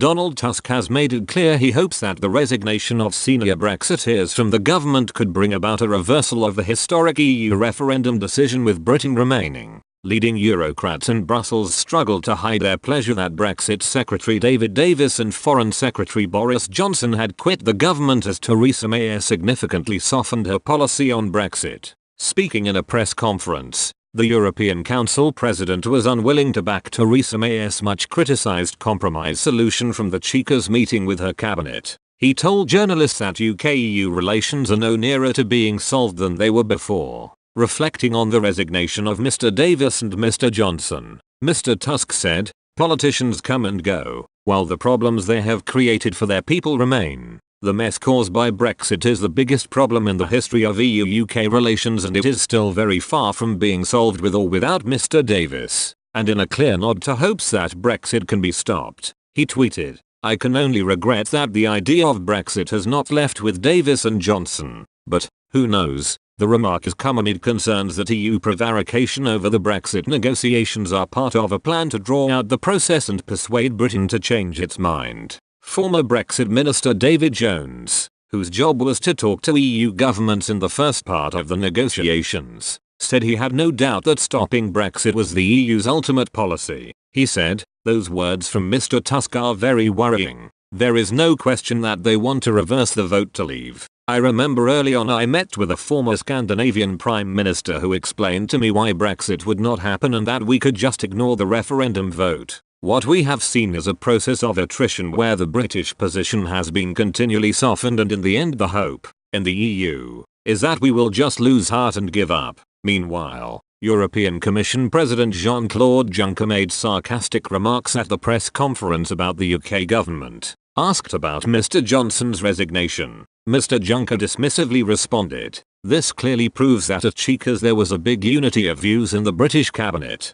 Donald Tusk has made it clear he hopes that the resignation of senior Brexiteers from the government could bring about a reversal of the historic EU referendum decision, with Britain remaining. Leading Eurocrats in Brussels struggled to hide their pleasure that Brexit Secretary David Davis and Foreign Secretary Boris Johnson had quit the government, as Theresa May significantly softened her policy on Brexit. Speaking in a press conference, the European Council president was unwilling to back Theresa May's much criticized compromise solution from the Chequers meeting with her cabinet. He told journalists that UK-EU relations are no nearer to being solved than they were before. Reflecting on the resignation of Mr. Davis and Mr. Johnson, Mr. Tusk said, "Politicians come and go, while the problems they have created for their people remain. The mess caused by Brexit is the biggest problem in the history of EU-UK relations, and it is still very far from being solved with or without Mr. Davis." And in a clear nod to hopes that Brexit can be stopped, he tweeted, "I can only regret that the idea of Brexit has not left with Davis and Johnson, but, who knows?" The remark has come amid concerns that EU prevarication over the Brexit negotiations are part of a plan to draw out the process and persuade Britain to change its mind. Former Brexit Minister David Jones, whose job was to talk to EU governments in the first part of the negotiations, said he had no doubt that stopping Brexit was the EU's ultimate policy. He said, "Those words from Mr. Tusk are very worrying. There is no question that they want to reverse the vote to leave. I remember early on I met with a former Scandinavian Prime Minister who explained to me why Brexit would not happen and that we could just ignore the referendum vote. What we have seen is a process of attrition where the British position has been continually softened, and in the end the hope, in the EU, is that we will just lose heart and give up." Meanwhile, European Commission President Jean-Claude Juncker made sarcastic remarks at the press conference about the UK government. Asked about Mr. Johnson's resignation, Mr. Juncker dismissively responded, "This clearly proves that at Chequers there was a big unity of views in the British cabinet.